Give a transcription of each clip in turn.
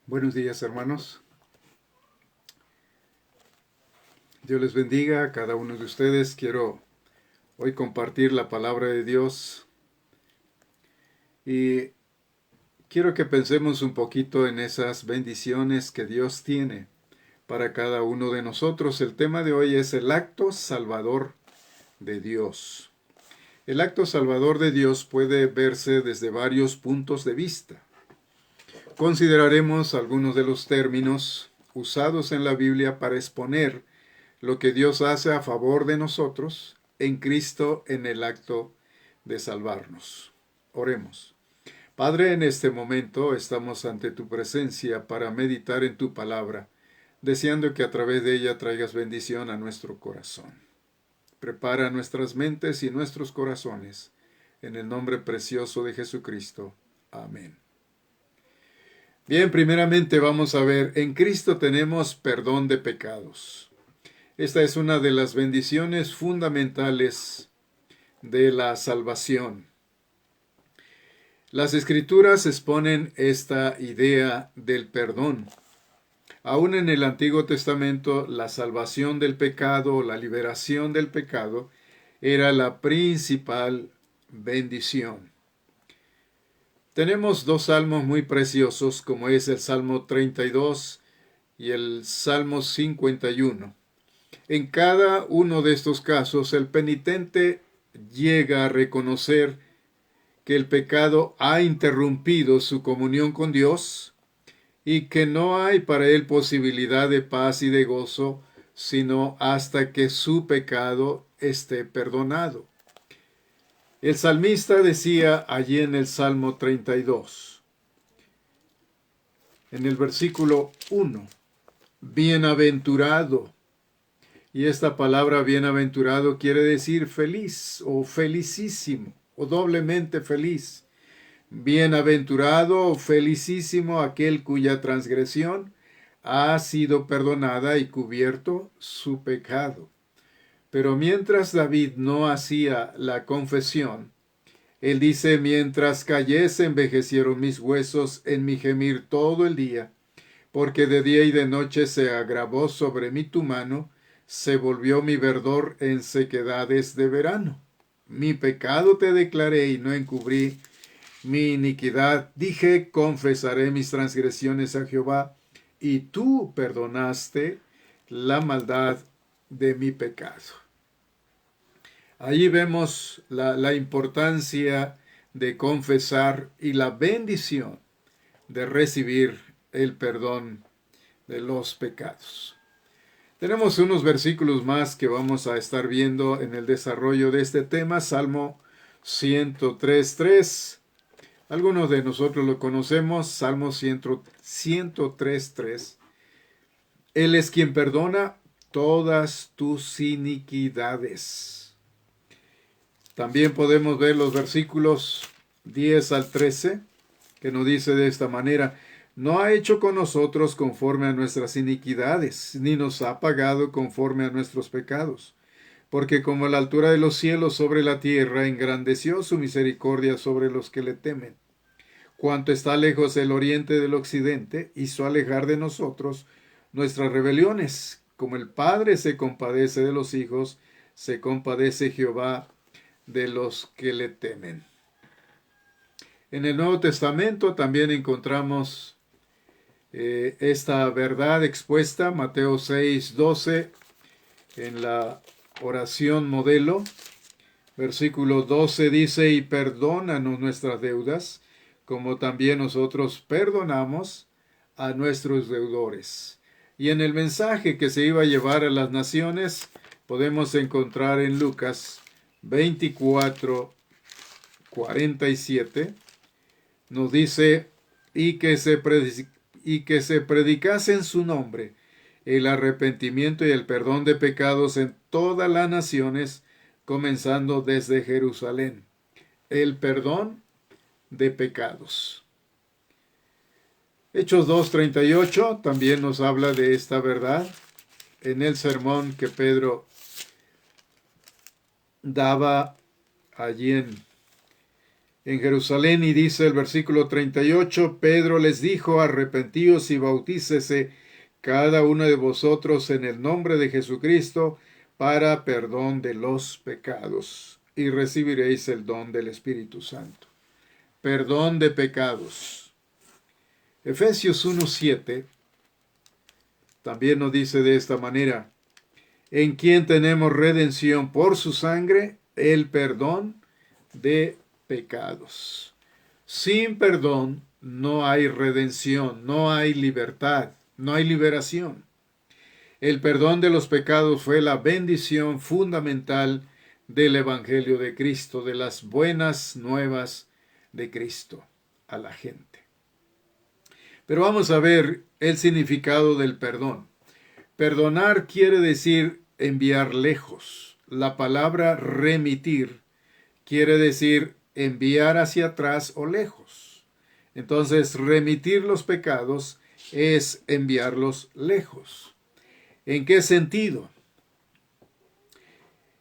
Buenos días, hermanos. Dios les bendiga a cada uno de ustedes. Quiero hoy compartir la palabra de Dios y quiero que pensemos un poquito en esas bendiciones que Dios tiene para cada uno de nosotros. El tema de hoy es el acto salvador de Dios. El acto salvador de Dios puede verse desde varios puntos de vista. Consideraremos algunos de los términos usados en la Biblia para exponer lo que Dios hace a favor de nosotros en Cristo en el acto de salvarnos. Oremos. Padre, en este momento estamos ante tu presencia para meditar en tu palabra, deseando que a través de ella traigas bendición a nuestro corazón. Prepara nuestras mentes y nuestros corazones, en el nombre precioso de Jesucristo. Amén. Bien, primeramente vamos a ver, en Cristo tenemos perdón de pecados. Esta es una de las bendiciones fundamentales de la salvación. Las Escrituras exponen esta idea del perdón. Aún en el Antiguo Testamento, la salvación del pecado, la liberación del pecado, era la principal bendición. Tenemos dos salmos muy preciosos, como es el Salmo 32 y el Salmo 51. En cada uno de estos casos, el penitente llega a reconocer que el pecado ha interrumpido su comunión con Dios y que no hay para él posibilidad de paz y de gozo, sino hasta que su pecado esté perdonado. El salmista decía allí en el Salmo 32, en el versículo 1, bienaventurado. Y esta palabra bienaventurado quiere decir feliz o felicísimo o doblemente feliz. Bienaventurado o felicísimo aquel cuya transgresión ha sido perdonada y cubierto su pecado. Pero mientras David no hacía la confesión, él dice, mientras cayese envejecieron mis huesos en mi gemir todo el día, porque de día y de noche se agravó sobre mí tu mano, se volvió mi verdor en sequedades de verano. Mi pecado te declaré y no encubrí mi iniquidad. Dije, confesaré mis transgresiones a Jehová, y tú perdonaste la maldad de mi pecado. Allí vemos la importancia de confesar y la bendición de recibir el perdón de los pecados. Tenemos unos versículos más que vamos a estar viendo en el desarrollo de este tema. Salmo 103.3. Algunos de nosotros lo conocemos. Salmo 103.3. Él es quien perdona todas tus iniquidades. También podemos ver los versículos 10 al 13, que nos dice de esta manera, no ha hecho con nosotros conforme a nuestras iniquidades, ni nos ha pagado conforme a nuestros pecados. Porque como la altura de los cielos sobre la tierra, engrandeció su misericordia sobre los que le temen. Cuanto está lejos el oriente del occidente, hizo alejar de nosotros nuestras rebeliones. Como el Padre se compadece de los hijos, se compadece Jehová de los que le temen. En el Nuevo Testamento también encontramos esta verdad expuesta, Mateo 6:12, en la oración modelo. Versículo 12 dice, y perdónanos nuestras deudas, como también nosotros perdonamos a nuestros deudores. Y en el mensaje que se iba a llevar a las naciones, podemos encontrar en Lucas 24:47, nos dice, y que se predicase en su nombre el arrepentimiento y el perdón de pecados en todas las naciones, comenzando desde Jerusalén. El perdón de pecados. Hechos 2:38 también nos habla de esta verdad. En el sermón que Pedro daba allí en Jerusalén, y dice el versículo 38, Pedro les dijo, arrepentíos y bautícese cada uno de vosotros en el nombre de Jesucristo para perdón de los pecados, y recibiréis el don del Espíritu Santo. Perdón de pecados. Efesios 1:7 también nos dice de esta manera, en quien tenemos redención por su sangre, el perdón de pecados. Sin perdón no hay redención, no hay libertad, no hay liberación. El perdón de los pecados fue la bendición fundamental del Evangelio de Cristo, de las buenas nuevas de Cristo a la gente. Pero vamos a ver el significado del perdón. Perdonar quiere decir enviar lejos. La palabra remitir quiere decir enviar hacia atrás o lejos. Entonces, remitir los pecados es enviarlos lejos. ¿En qué sentido?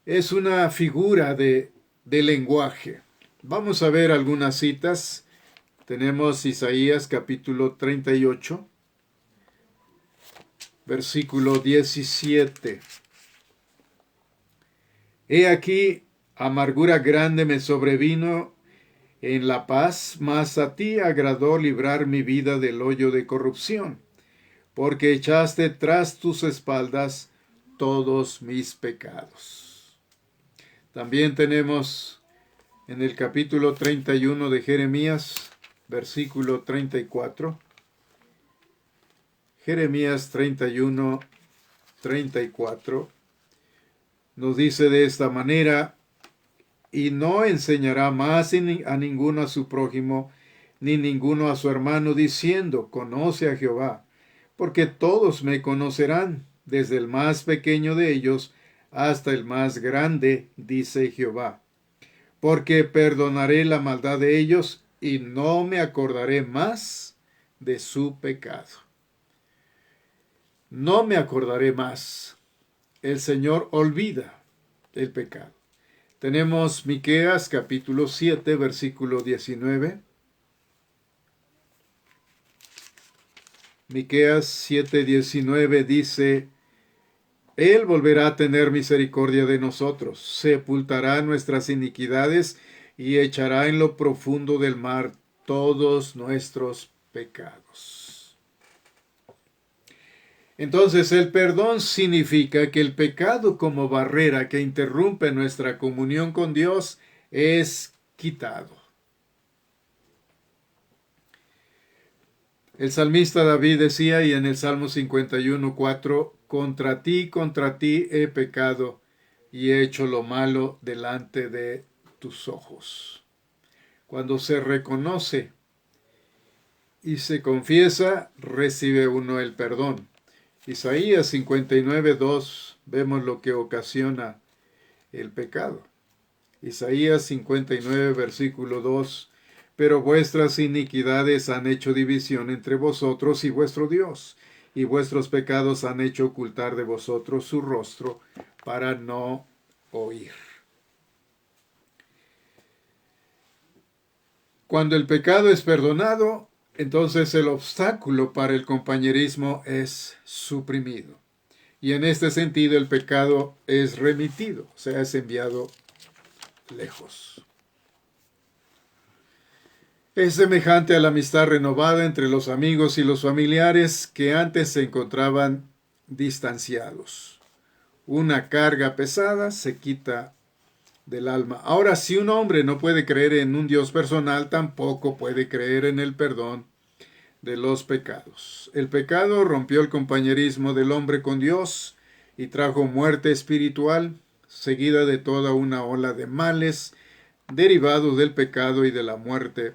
Es una figura de lenguaje. Vamos a ver algunas citas. Tenemos Isaías capítulo 38, versículo 17. He aquí, amargura grande me sobrevino en la paz, mas a ti agradó librar mi vida del hoyo de corrupción, porque echaste tras tus espaldas todos mis pecados. También tenemos en el capítulo 31 de Jeremías, versículo 34. Jeremías 31, 34. Nos dice de esta manera, y no enseñará más a ninguno a su prójimo, ni ninguno a su hermano, diciendo, conoce a Jehová, porque todos me conocerán, desde el más pequeño de ellos hasta el más grande, dice Jehová. Porque perdonaré la maldad de ellos, y no me acordaré más de su pecado. No me acordaré más. El Señor olvida el pecado. Tenemos Miqueas capítulo 7, versículo 19. Miqueas 7, 19 dice, Él volverá a tener misericordia de nosotros, sepultará nuestras iniquidades y echará en lo profundo del mar todos nuestros pecados. Entonces, el perdón significa que el pecado como barrera que interrumpe nuestra comunión con Dios es quitado. El salmista David decía, y en el Salmo 51:4, contra ti he pecado y he hecho lo malo delante de tus ojos. Cuando se reconoce y se confiesa, recibe uno el perdón. Isaías 59:2 vemos lo que ocasiona el pecado. Isaías 59, versículo 2, pero vuestras iniquidades han hecho división entre vosotros y vuestro Dios, y vuestros pecados han hecho ocultar de vosotros su rostro para no oír. Cuando el pecado es perdonado, entonces el obstáculo para el compañerismo es suprimido. Y en este sentido el pecado es remitido, o sea, es enviado lejos. Es semejante a la amistad renovada entre los amigos y los familiares que antes se encontraban distanciados. Una carga pesada se quita del alma. Ahora, si un hombre no puede creer en un Dios personal, tampoco puede creer en el perdón de los pecados. El pecado rompió el compañerismo del hombre con Dios y trajo muerte espiritual, seguida de toda una ola de males derivados del pecado y de la muerte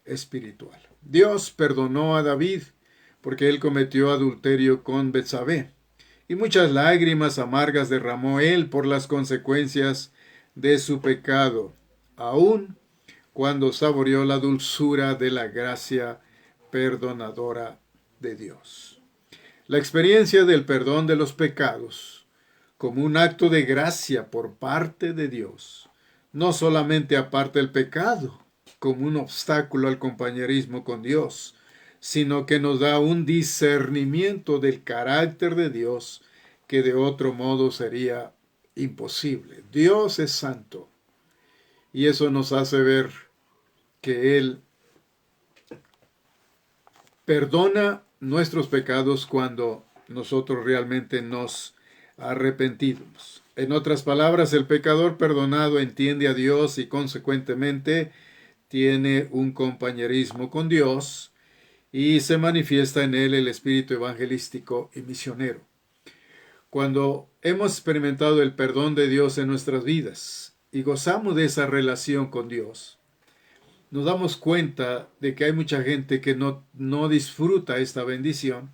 espiritual. Dios perdonó a David porque él cometió adulterio con Betsabé, y muchas lágrimas amargas derramó él por las consecuencias de su pecado, aun cuando saboreó la dulzura de la gracia perdonadora de Dios. La experiencia del perdón de los pecados, como un acto de gracia por parte de Dios, no solamente aparta el pecado, como un obstáculo al compañerismo con Dios, sino que nos da un discernimiento del carácter de Dios que de otro modo sería imposible. Dios es santo y eso nos hace ver que Él perdona nuestros pecados cuando nosotros realmente nos arrepentimos. En otras palabras, el pecador perdonado entiende a Dios y consecuentemente tiene un compañerismo con Dios y se manifiesta en él el espíritu evangelístico y misionero. Cuando hemos experimentado el perdón de Dios en nuestras vidas y gozamos de esa relación con Dios, nos damos cuenta de que hay mucha gente que no disfruta esta bendición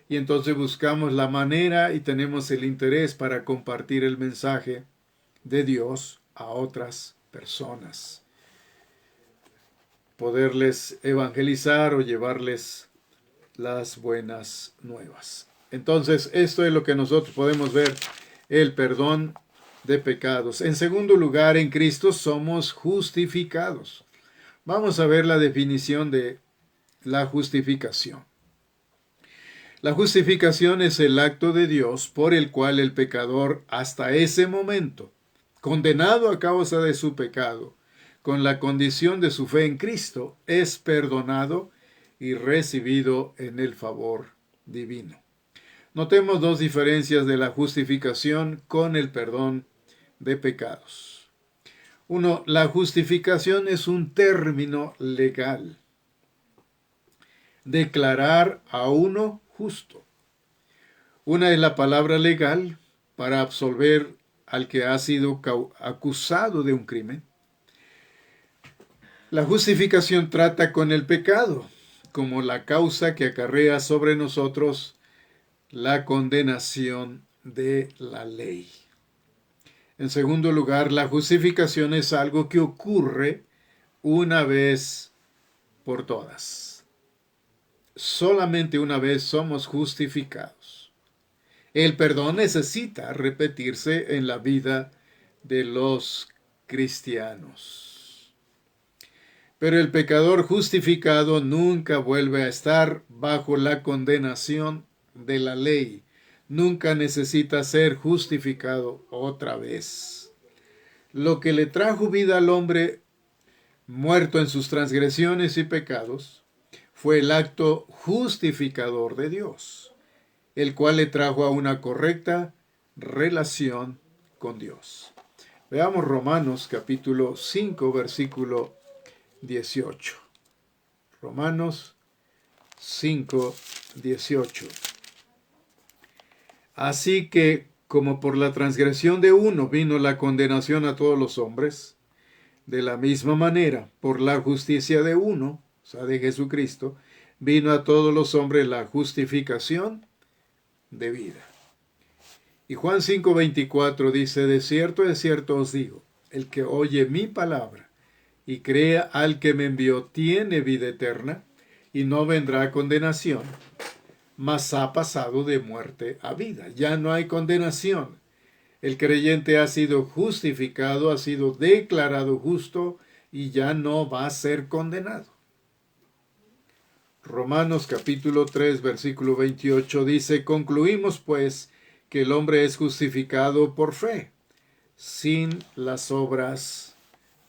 y entonces buscamos la manera y tenemos el interés para compartir el mensaje de Dios a otras personas. Poderles evangelizar o llevarles las buenas nuevas. Entonces, esto es lo que nosotros podemos ver, el perdón de pecados. En segundo lugar, en Cristo somos justificados. Vamos a ver la definición de la justificación. La justificación es el acto de Dios por el cual el pecador, hasta ese momento, condenado a causa de su pecado, con la condición de su fe en Cristo, es perdonado y recibido en el favor divino. Notemos dos diferencias de la justificación con el perdón de pecados. Uno, la justificación es un término legal. Declarar a uno justo. Una es la palabra legal para absolver al que ha sido acusado de un crimen. La justificación trata con el pecado como la causa que acarrea sobre nosotros la condenación de la ley. En segundo lugar, la justificación es algo que ocurre una vez por todas. Solamente una vez somos justificados. El perdón necesita repetirse en la vida de los cristianos. Pero el pecador justificado nunca vuelve a estar bajo la condenación de la ley. Nunca necesita ser justificado otra vez. Lo que le trajo vida al hombre muerto en sus transgresiones y pecados fue el acto justificador de Dios, el cual le trajo a una correcta relación con Dios. Veamos Romanos capítulo 5, versículo 18. Romanos 5, 18. Así que, como por la transgresión de uno vino la condenación a todos los hombres, de la misma manera, por la justicia de uno, o sea, de Jesucristo, vino a todos los hombres la justificación de vida. Y Juan 5:24 dice, de cierto os digo, el que oye mi palabra y crea al que me envió tiene vida eterna y no vendrá a condenación, mas ha pasado de muerte a vida. Ya no hay condenación. El creyente ha sido justificado, ha sido declarado justo y ya no va a ser condenado. Romanos capítulo 3, versículo 28 dice, concluimos pues que el hombre es justificado por fe, sin las obras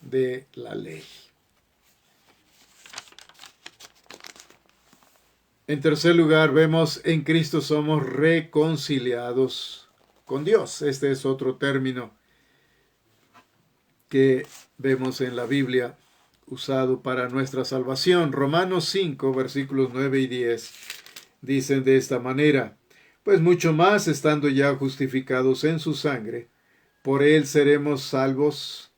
de la ley. En tercer lugar, vemos en Cristo somos reconciliados con Dios. Este es otro término que vemos en la Biblia usado para nuestra salvación. Romanos 5, versículos 9 y 10 dicen de esta manera, pues mucho más estando ya justificados en su sangre, por él seremos salvos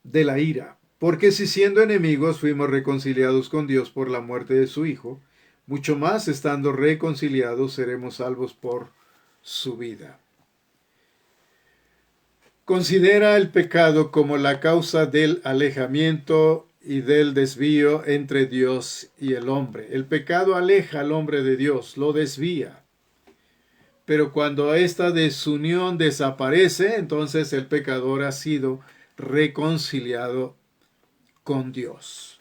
de la ira. Porque si siendo enemigos fuimos reconciliados con Dios por la muerte de su Hijo, mucho más estando reconciliados seremos salvos por su vida. Considera el pecado como la causa del alejamiento y del desvío entre Dios y el hombre. El pecado aleja al hombre de Dios, lo desvía. Pero cuando esta desunión desaparece, entonces el pecador ha sido reconciliado con Dios.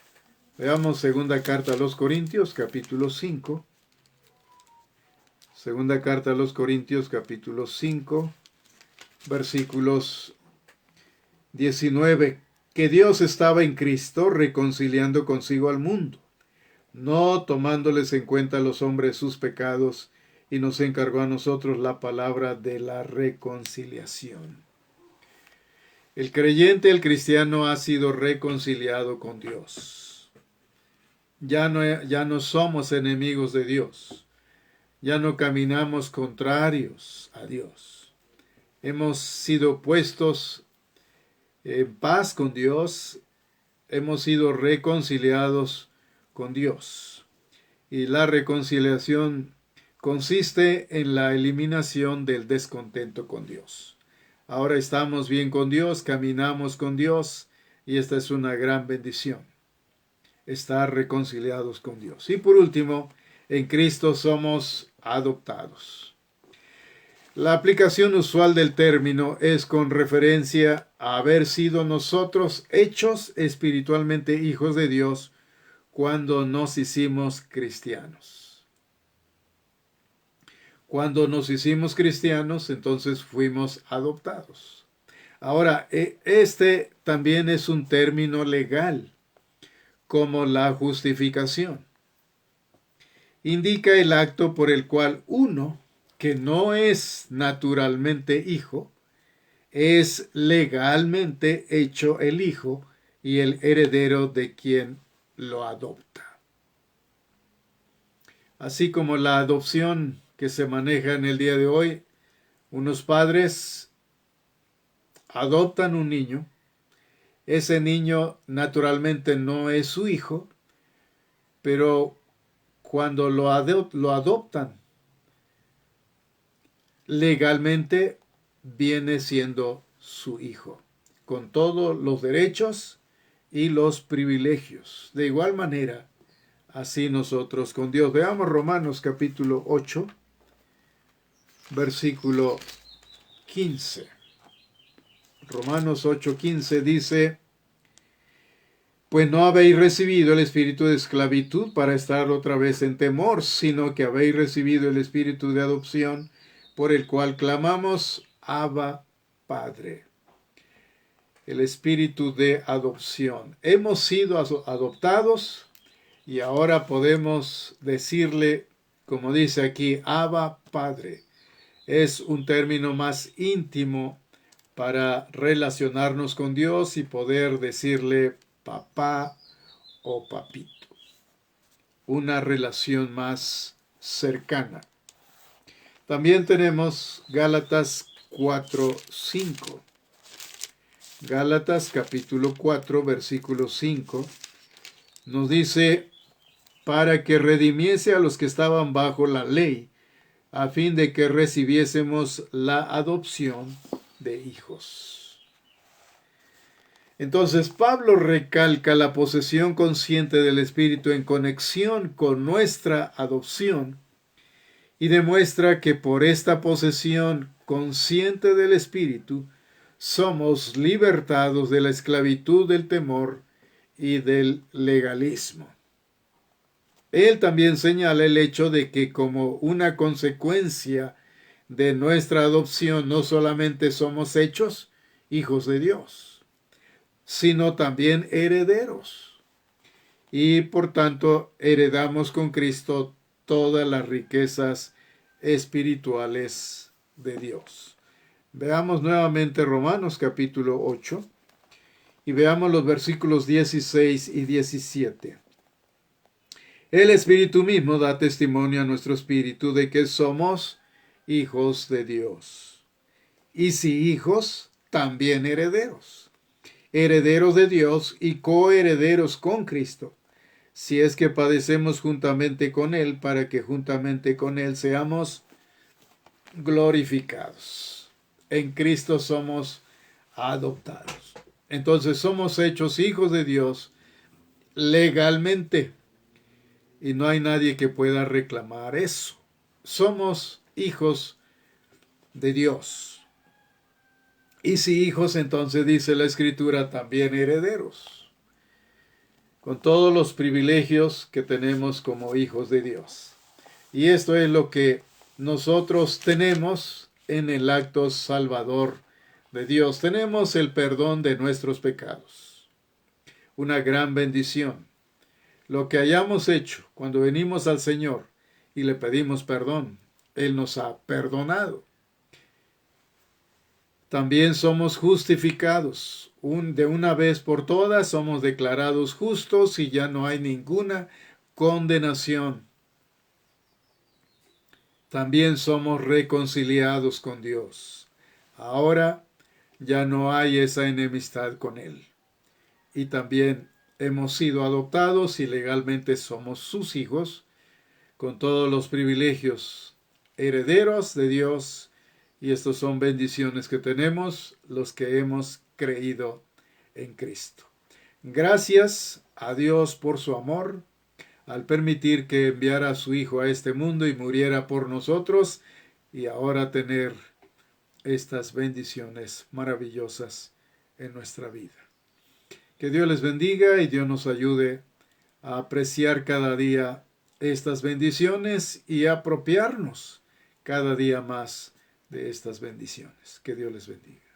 Veamos segunda carta a los Corintios, capítulo 5. Segunda carta a los Corintios, capítulo 5, versículos 19. Que Dios estaba en Cristo reconciliando consigo al mundo, no tomándoles en cuenta a los hombres sus pecados, y nos encargó a nosotros la palabra de la reconciliación. El creyente, el cristiano, ha sido reconciliado con Dios. Ya no somos enemigos de Dios. Ya no caminamos contrarios a Dios. Hemos sido puestos en paz con Dios. Hemos sido reconciliados con Dios. Y la reconciliación consiste en la eliminación del descontento con Dios. Ahora estamos bien con Dios, caminamos con Dios, y esta es una gran bendición, estar reconciliados con Dios. Y por último, en Cristo somos adoptados. La aplicación usual del término es con referencia a haber sido nosotros hechos espiritualmente hijos de Dios cuando nos hicimos cristianos. Cuando nos hicimos cristianos, entonces fuimos adoptados. Ahora, este también es un término legal, como la justificación. Indica el acto por el cual uno, que no es naturalmente hijo, es legalmente hecho el hijo y el heredero de quien lo adopta. Así como la adopción que se maneja en el día de hoy, unos padres adoptan un niño, ese niño naturalmente no es su hijo, pero cuando lo adoptan, legalmente viene siendo su hijo, con todos los derechos y los privilegios. De igual manera, así nosotros con Dios. Veamos Romanos capítulo 8, versículo 15. Romanos 8:15 dice: pues no habéis recibido el espíritu de esclavitud para estar otra vez en temor, sino que habéis recibido el espíritu de adopción, por el cual clamamos, Abba, Padre. El espíritu de adopción. Hemos sido adoptados y ahora podemos decirle, como dice aquí, Abba, Padre. Es un término más íntimo para relacionarnos con Dios y poder decirle papá o papito. Una relación más cercana. También tenemos Gálatas 4:5. Gálatas capítulo 4, versículo 5. Nos dice, para que redimiese a los que estaban bajo la ley, a fin de que recibiésemos la adopción de hijos. Entonces Pablo recalca la posesión consciente del Espíritu en conexión con nuestra adopción y demuestra que por esta posesión consciente del Espíritu somos libertados de la esclavitud del temor y del legalismo. Él también señala el hecho de que como una consecuencia de nuestra adopción no solamente somos hechos hijos de Dios, sino también herederos. Y por tanto heredamos con Cristo todas las riquezas espirituales de Dios. Veamos nuevamente Romanos capítulo 8 y veamos los versículos 16 y 17. El Espíritu mismo da testimonio a nuestro espíritu de que somos hijos de Dios. Y si hijos, también herederos. Herederos de Dios y coherederos con Cristo, si es que padecemos juntamente con Él, para que juntamente con Él seamos glorificados. En Cristo somos adoptados. Entonces somos hechos hijos de Dios legalmente. Y no hay nadie que pueda reclamar eso. Somos hijos de Dios. Y si hijos, entonces dice la Escritura, también herederos, con todos los privilegios que tenemos como hijos de Dios. Y esto es lo que nosotros tenemos en el acto salvador de Dios. Tenemos el perdón de nuestros pecados. Una gran bendición. Lo que hayamos hecho cuando venimos al Señor y le pedimos perdón, Él nos ha perdonado. También somos justificados. De una vez por todas somos declarados justos y ya no hay ninguna condenación. También somos reconciliados con Dios. Ahora ya no hay esa enemistad con Él. Y también hemos sido adoptados y legalmente somos sus hijos, con todos los privilegios, herederos de Dios. Y estos son bendiciones que tenemos los que hemos creído en Cristo. Gracias a Dios por su amor, al permitir que enviara a su Hijo a este mundo y muriera por nosotros, y ahora tener estas bendiciones maravillosas en nuestra vida. Que Dios les bendiga y Dios nos ayude a apreciar cada día estas bendiciones y a apropiarnos cada día más de estas bendiciones. Que Dios les bendiga.